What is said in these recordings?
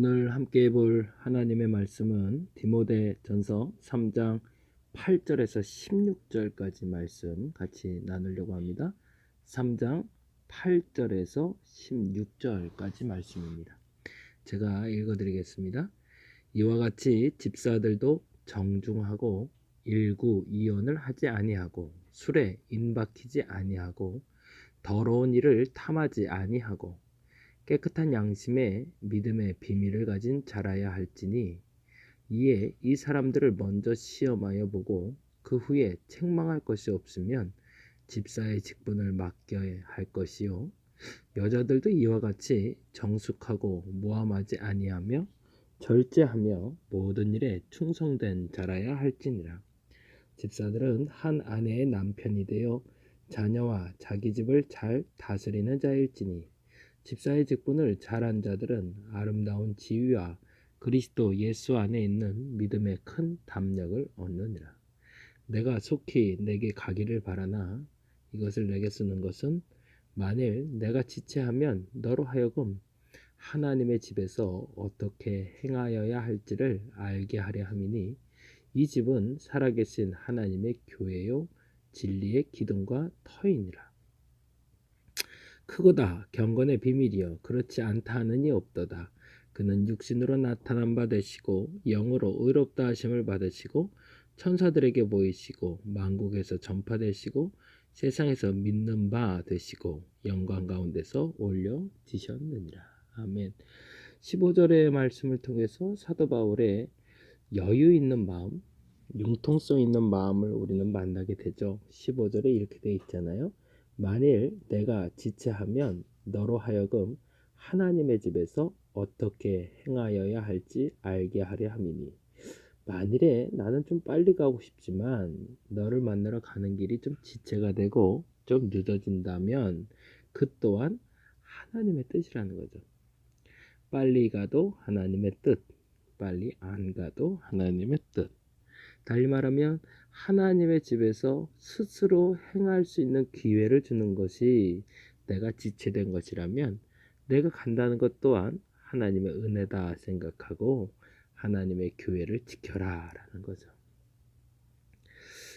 오늘 함께 볼 하나님의 말씀은 디모데전서 3장 8절에서 16절까지 말씀 같이 나누려고 합니다. 3장 8절에서 16절까지 말씀입니다. 제가 읽어드리겠습니다. 이와 같이 집사들도 정중하고 일구이언을 하지 아니하고 술에 인박히지 아니하고 더러운 일을 탐하지 아니하고 깨끗한 양심에 믿음의 비밀을 가진 자라야 할지니 이에 이 사람들을 먼저 시험하여 보고 그 후에 책망할 것이 없으면 집사의 직분을 맡겨야 할 것이요 여자들도 이와 같이 정숙하고 모함하지 아니하며 절제하며 모든 일에 충성된 자라야 할지니라. 집사들은 한 아내의 남편이 되어 자녀와 자기 집을 잘 다스리는 자일지니 집사의 직분을 잘한 자들은 아름다운 지위와 그리스도 예수 안에 있는 믿음의 큰 담력을 얻느니라. 내가 속히 내게 가기를 바라나 이것을 내게 쓰는 것은 만일 내가 지체하면 너로 하여금 하나님의 집에서 어떻게 행하여야 할지를 알게 하려 함이니 이 집은 살아계신 하나님의 교회요 진리의 기둥과 터이니라. 크고다 경건의 비밀이여 그렇지 않다 하느니 없도다. 그는 육신으로 나타난 바 되시고 영으로 의롭다 하심을 받으시고 천사들에게 보이시고 만국에서 전파되시고 세상에서 믿는 바 되시고 영광 가운데서 올려지셨느니라. 아멘. 15절의 말씀을 통해서 사도 바울의 여유 있는 마음, 융통성 있는 마음을 우리는 만나게 되죠. 15절에 이렇게 되어 있잖아요. 만일 내가 지체하면 너로 하여금 하나님의 집에서 어떻게 행하여야 할지 알게 하려 함이니 만일에 나는 좀 빨리 가고 싶지만 너를 만나러 가는 길이 좀 지체가 되고 좀 늦어진다면 그 또한 하나님의 뜻이라는 거죠. 빨리 가도 하나님의 뜻, 빨리 안 가도 하나님의 뜻. 달리 말하면 하나님의 집에서 스스로 행할 수 있는 기회를 주는 것이 내가 지체된 것이라면 내가 간다는 것 또한 하나님의 은혜다 생각하고 하나님의 교회를 지켜라 라는 거죠.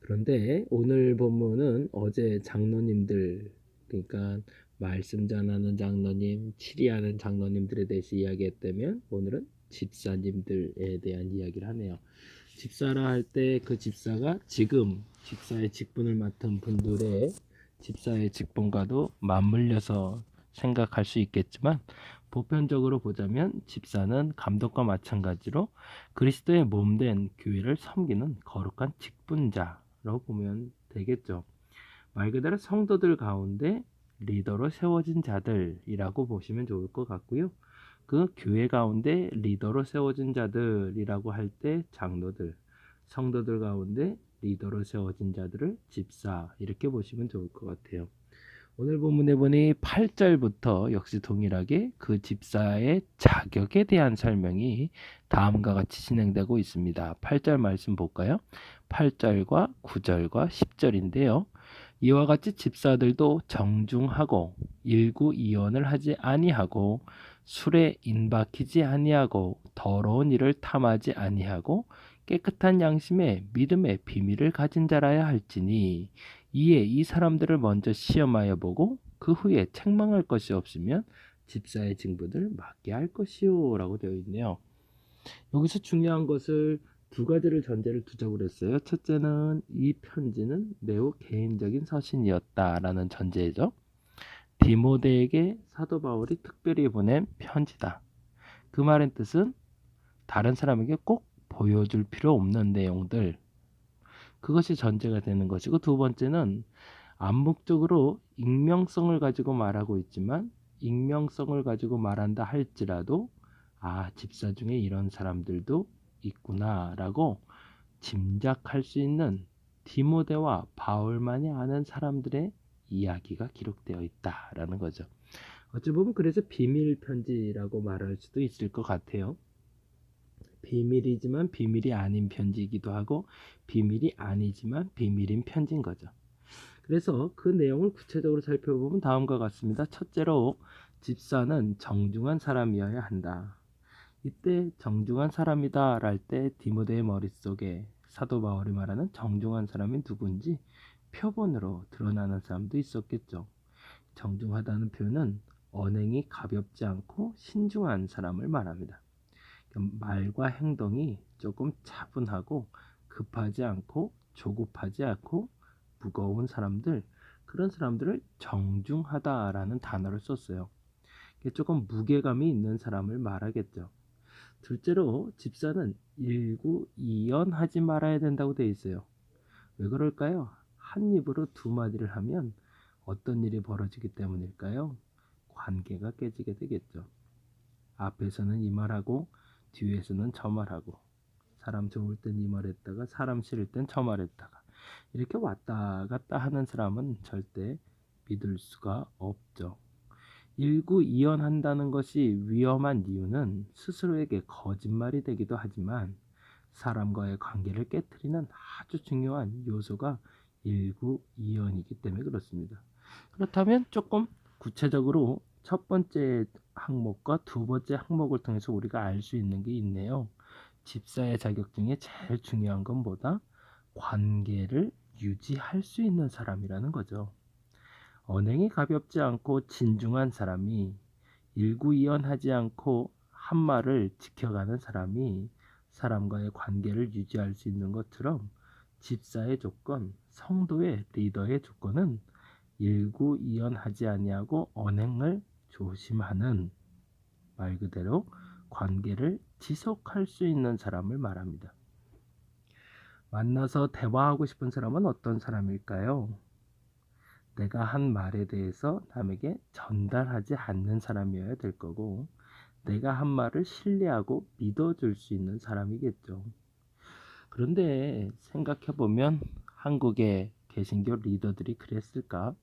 그런데 오늘 본문은 어제 장로님들, 그러니까 말씀 전하는 장로님, 치리하는 장로님들에 대해서 이야기했다면 오늘은 집사님들에 대한 이야기를 하네요. 집사라 할 때 그 집사가 지금 집사의 직분을 맡은 분들의 집사의 직분과도 맞물려서 생각할 수 있겠지만 보편적으로 보자면 집사는 감독과 마찬가지로 그리스도의 몸된 교회를 섬기는 거룩한 직분자로 보면 되겠죠. 말 그대로 성도들 가운데 리더로 세워진 자들이라고 보시면 좋을 것 같고요. 그 교회 가운데 리더로 세워진 자들이라고 할 때 장로들, 성도들 가운데 리더로 세워진 자들을 집사 이렇게 보시면 좋을 것 같아요. 오늘 본문에 보니 8절부터 역시 동일하게 그 집사의 자격에 대한 설명이 다음과 같이 진행되고 있습니다. 8절 말씀 볼까요? 8절과 9절과 10절인데요. 이와 같이 집사들도 정중하고 일구이언을 하지 아니하고 술에 인박히지 아니하고 더러운 일을 탐하지 아니하고 깨끗한 양심에 믿음의 비밀을 가진 자라야 할지니 이에 이 사람들을 먼저 시험하여 보고 그 후에 책망할 것이 없으면 집사의 직분을 맡게 할 것이요 라고 되어 있네요. 여기서 중요한 것을 두 가지를 전제를 두자고 그랬어요. 첫째는 이 편지는 매우 개인적인 서신이었다라는 전제죠. 디모데에게 사도 바울이 특별히 보낸 편지다. 그 말의 뜻은 다른 사람에게 꼭 보여줄 필요 없는 내용들, 그것이 전제가 되는 것이고, 두 번째는 암묵적으로 익명성을 가지고 말하고 있지만 익명성을 가지고 말한다 할지라도 집사 중에 이런 사람들도 있구나 라고 짐작할 수 있는 디모데와 바울만이 아는 사람들의 이야기가 기록되어 있다라는 거죠. 어찌 보면 그래서 비밀 편지라고 말할 수도 있을 것 같아요. 비밀이지만 비밀이 아닌 편지이기도 하고 비밀이 아니지만 비밀인 편지인 거죠. 그래서 그 내용을 구체적으로 살펴보면 다음과 같습니다. 첫째로 집사는 정중한 사람이어야 한다. 이때 정중한 사람이다 랄 때 디모데의 머릿속에 사도 바울이 말하는 정중한 사람이 누군지 표본으로 드러나는 사람도 있었겠죠. 정중하다는 표현은 언행이 가볍지 않고 신중한 사람을 말합니다. 말과 행동이 조금 차분하고 급하지 않고 조급하지 않고 무거운 사람들, 그런 사람들을 정중하다라는 단어를 썼어요. 조금 무게감이 있는 사람을 말하겠죠. 둘째로 집사는 일구이연하지 말아야 된다고 되어 있어요. 왜 그럴까요? 한 입으로 두 마디를 하면 어떤 일이 벌어지기 때문일까요? 관계가 깨지게 되겠죠. 앞에서는 이 말하고 뒤에서는 저 말하고, 사람 좋을 땐 이 말했다가 사람 싫을 땐 저 말했다가, 이렇게 왔다 갔다 하는 사람은 절대 믿을 수가 없죠. 일구이연한다는 것이 위험한 이유는 스스로에게 거짓말이 되기도 하지만 사람과의 관계를 깨트리는 아주 중요한 요소가 일구이연이기 때문에 그렇습니다. 그렇다면 조금 구체적으로 첫 번째 항목과 두 번째 항목을 통해서 우리가 알 수 있는 게 있네요. 집사의 자격 중에 제일 중요한 건 뭐다? 관계를 유지할 수 있는 사람이라는 거죠. 언행이 가볍지 않고 진중한 사람이, 일구이연하지 않고 한 말을 지켜가는 사람이 사람과의 관계를 유지할 수 있는 것처럼 집사의 조건, 성도의 리더의 조건은 일구이연하지 아니하고 언행을 조심하는, 말 그대로 관계를 지속할 수 있는 사람을 말합니다. 만나서 대화하고 싶은 사람은 어떤 사람일까요? 내가 한 말에 대해서 남에게 전달하지 않는 사람이어야 될 거고, 내가 한 말을 신뢰하고 믿어줄 수 있는 사람이겠죠. 그런데 생각해보면 한국의 개신교 리더들이 그랬을까?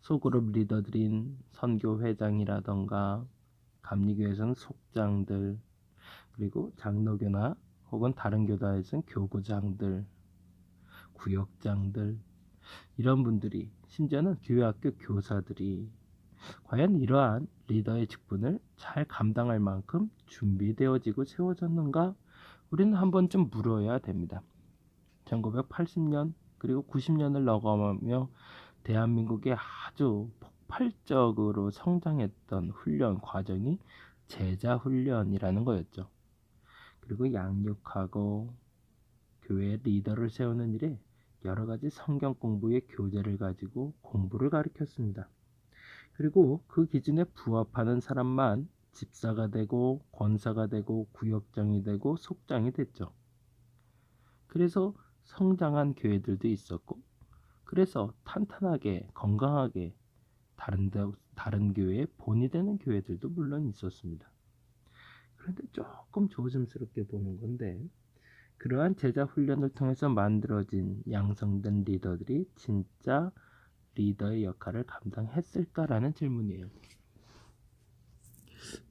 소그룹 리더들인 선교회장이라던가 감리교에서는 속장들, 그리고 장로교나 혹은 다른 교단에서는 교구장들, 구역장들, 이런 분들이, 심지어는 교회학교 교사들이 과연 이러한 리더의 직분을 잘 감당할 만큼 준비되어지고 세워졌는가? 우리는 한 번쯤 물어야 됩니다. 1980년 그리고 90년을 넘어가며 대한민국에 아주 폭발적으로 성장했던 훈련 과정이 제자 훈련이라는 거였죠. 그리고 양육하고 교회 리더를 세우는 일에 여러 가지 성경 공부의 교재를 가지고 공부를 가르쳤습니다. 그리고 그 기준에 부합하는 사람만 집사가 되고 권사가 되고 구역장이 되고 속장이 됐죠. 그래서 성장한 교회들도 있었고, 그래서 탄탄하게 건강하게 다른 교회에 본이 되는 교회들도 물론 있었습니다. 그런데 조금 조심스럽게 보는 건데, 그러한 제자 훈련을 통해서 만들어진 양성된 리더들이 진짜 리더의 역할을 감당했을까라는 질문이에요.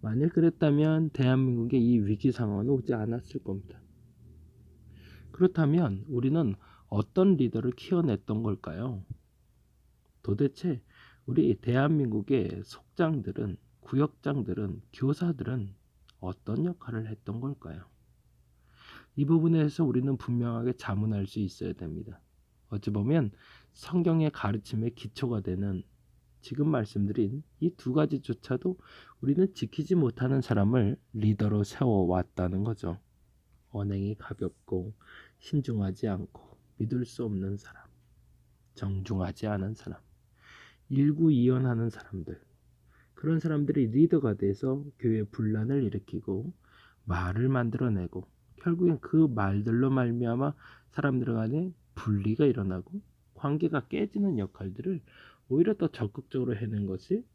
만일 그랬다면 대한민국에 이 위기 상황은 오지 않았을 겁니다. 그렇다면 우리는 어떤 리더를 키워냈던 걸까요? 도대체 우리 대한민국의 속장들은, 구역장들은, 교사들은 어떤 역할을 했던 걸까요? 이 부분에서 우리는 분명하게 자문할 수 있어야 됩니다. 어찌 보면 성경의 가르침의 기초가 되는 지금 말씀드린 이 두 가지조차도 우리는 지키지 못하는 사람을 리더로 세워왔다는 거죠. 언행이 가볍고 신중하지 않고 믿을 수 없는 사람, 정중하지 않은 사람, 일구이연하는 사람들, 그런 사람들이 리더가 돼서 교회 분란을 일으키고 말을 만들어내고, 결국엔 그 말들로 말미암아 사람들 간에 분리가 일어나고 관계가 깨지는 역할들을 오히려 더 적극적으로 해낸 것이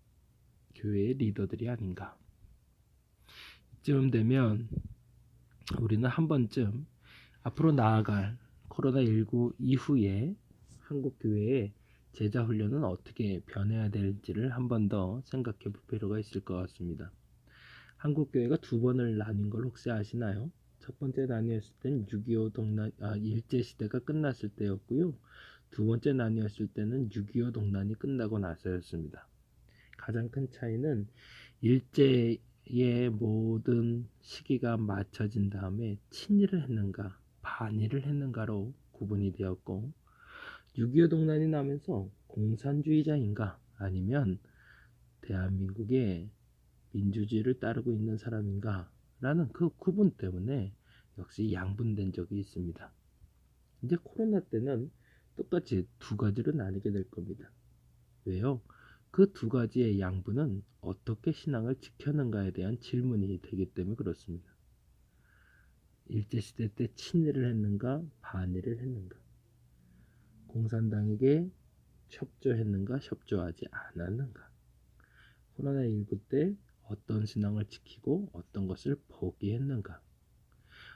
교회의 리더들이 아닌가. 이쯤 되면 우리는 한 번쯤 앞으로 나아갈 코로나19 이후에 한국 교회의 제자 훈련은 어떻게 변해야 될지를 한 번 더 생각해 볼 필요가 있을 것 같습니다. 한국 교회가 두 번을 나뉜 걸 혹시 아시나요? 첫 번째 나뉘었을 때는 6.25 일제 시대가 끝났을 때였고요. 두 번째 나뉘었을 때는 6.25 동란이 끝나고 나서였습니다. 가장 큰 차이는 일제 의 모든 시기가 맞춰진 다음에 친일을 했는가 반일을 했는가로 구분이 되었고, 6.25 동란이 나면서 공산주의자인가 아니면 대한민국의 민주주의를 따르고 있는 사람인가 라는 그 구분 때문에 역시 양분된 적이 있습니다. 이제 코로나 때는 똑같이 두 가지로 나뉘게 될 겁니다. 왜요? 그 두 가지의 양분은 어떻게 신앙을 지켰는가에 대한 질문이 되기 때문에 그렇습니다. 일제시대 때 친일을 했는가 반일을 했는가, 공산당에게 협조했는가 협조하지 않았는가, 코로나19 때 어떤 신앙을 지키고 어떤 것을 포기했는가.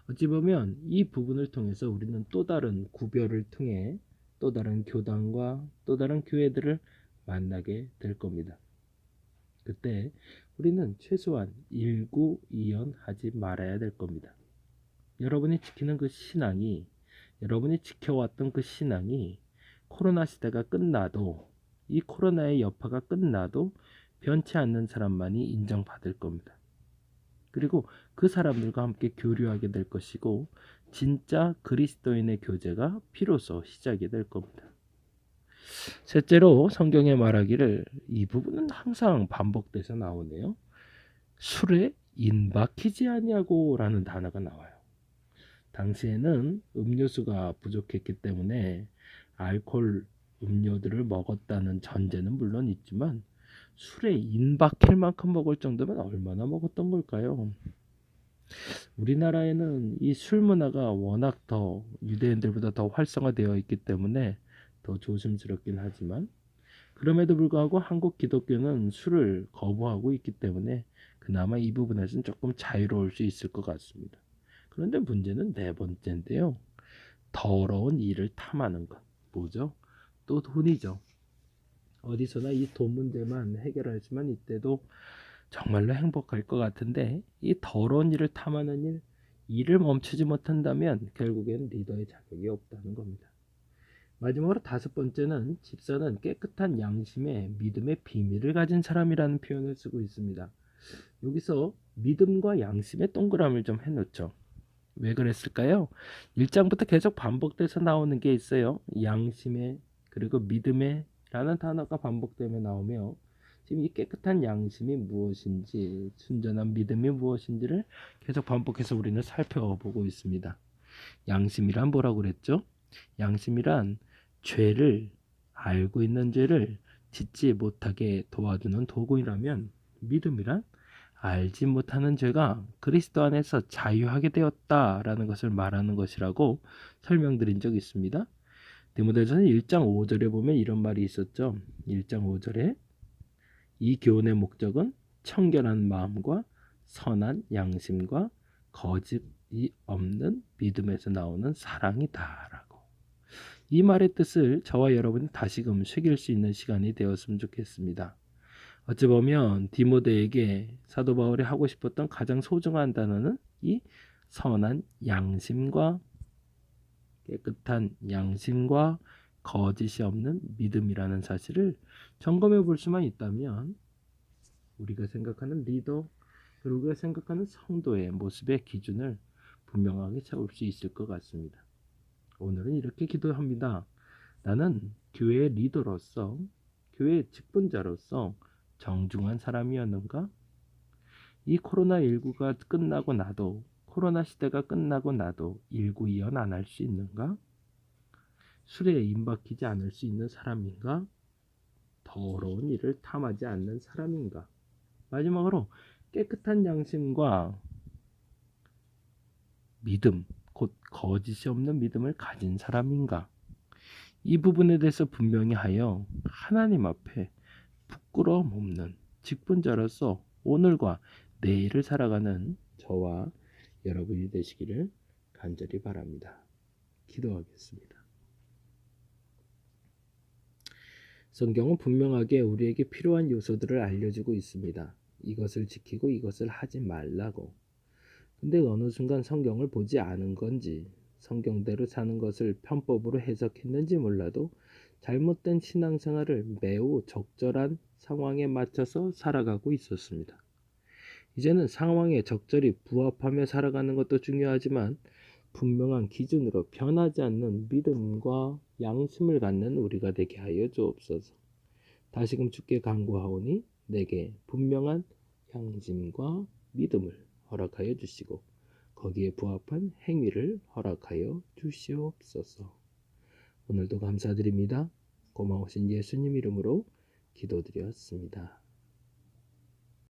어찌 보면 이 부분을 통해서 우리는 또 다른 구별을 통해 또 다른 교단과 또 다른 교회들을 만나게 될 겁니다. 그때 우리는 최소한 일구이연하지 말아야 될 겁니다. 여러분이 지키는 그 신앙이, 여러분이 지켜왔던 그 신앙이 코로나 시대가 끝나도, 이 코로나의 여파가 끝나도 변치 않는 사람만이 인정받을 겁니다. 그리고 그 사람들과 함께 교류하게 될 것이고, 진짜 그리스도인의 교제가 비로소 시작이 될 겁니다. 셋째로 성경에 말하기를, 이 부분은 항상 반복돼서 나오네요. 술에 인박히지 아니하고 라는 단어가 나와요. 당시에는 음료수가 부족했기 때문에 알코올 음료들을 먹었다는 전제는 물론 있지만 술에 인박힐 만큼 먹을 정도면 얼마나 먹었던 걸까요? 우리나라에는 이 술 문화가 워낙 더 유대인들보다 더 활성화되어 있기 때문에 더 조심스럽긴 하지만, 그럼에도 불구하고 한국 기독교는 술을 거부하고 있기 때문에 그나마 이 부분에서는 조금 자유로울 수 있을 것 같습니다. 그런데 문제는 네 번째인데요. 더러운 일을 탐하는 것. 뭐죠? 또 돈이죠. 어디서나 이 돈 문제만 해결할 수만 있대도 정말로 행복할 것 같은데, 이 더러운 일을 탐하는 일을 멈추지 못한다면 결국엔 리더의 자격이 없다는 겁니다. 마지막으로 다섯 번째는, 집사는 깨끗한 양심의 믿음의 비밀을 가진 사람이라는 표현을 쓰고 있습니다. 여기서 믿음과 양심의 동그라미를 좀 해놓죠. 왜 그랬을까요? 1장부터 계속 반복돼서 나오는 게 있어요. 양심의 그리고 믿음의 라는 단어가 반복되며 나오며, 지금 이 깨끗한 양심이 무엇인지, 순전한 믿음이 무엇인지를 계속 반복해서 우리는 살펴보고 있습니다. 양심이란 뭐라고 그랬죠? 양심이란 죄를, 알고 있는 죄를 짓지 못하게 도와주는 도구이라면, 믿음이란 알지 못하는 죄가 그리스도 안에서 자유하게 되었다라는 것을 말하는 것이라고 설명드린 적이 있습니다. 디모데전서 1장 5절에 보면 이런 말이 있었죠. 1장 5절에 이 교훈의 목적은 청결한 마음과 선한 양심과 거짓이 없는 믿음에서 나오는 사랑이다라고. 이 말의 뜻을 저와 여러분이 다시금 새길 수 있는 시간이 되었으면 좋겠습니다. 어찌 보면 디모데에게 사도 바울이 하고 싶었던 가장 소중한 단어는 이 선한 양심과 깨끗한 양심과 거짓이 없는 믿음이라는 사실을 점검해 볼 수만 있다면, 우리가 생각하는 리더, 그리고 우리가 생각하는 성도의 모습의 기준을 분명하게 세울 수 있을 것 같습니다. 오늘은 이렇게 기도합니다. 나는 교회의 리더로서, 교회의 직분자로서 정중한 사람이었는가? 이 코로나19가 끝나고 나도, 코로나 시대가 끝나고 나도 일구이연 안 할 수 있는가? 술에 임박히지 않을 수 있는 사람인가? 더러운 일을 탐하지 않는 사람인가? 마지막으로 깨끗한 양심과 믿음, 곧 거짓이 없는 믿음을 가진 사람인가? 이 부분에 대해서 분명히 하여 하나님 앞에 부끄러움 없는 직분자로서 오늘과 내일을 살아가는 저와 여러분이 되시기를 간절히 바랍니다. 기도하겠습니다. 성경은 분명하게 우리에게 필요한 요소들을 알려주고 있습니다. 이것을 지키고 이것을 하지 말라고. 근데 어느 순간 성경을 보지 않은 건지, 성경대로 사는 것을 편법으로 해석했는지 몰라도 잘못된 신앙생활을 매우 적절한 상황에 맞춰서 살아가고 있었습니다. 이제는 상황에 적절히 부합하며 살아가는 것도 중요하지만 분명한 기준으로 변하지 않는 믿음과 양심을 갖는 우리가 되게 하여 주옵소서. 다시금 주께 간구하오니 내게 분명한 양심과 믿음을 허락하여 주시고 거기에 부합한 행위를 허락하여 주시옵소서. 오늘도 감사드립니다. 고마우신 예수님 이름으로 기도드렸습니다.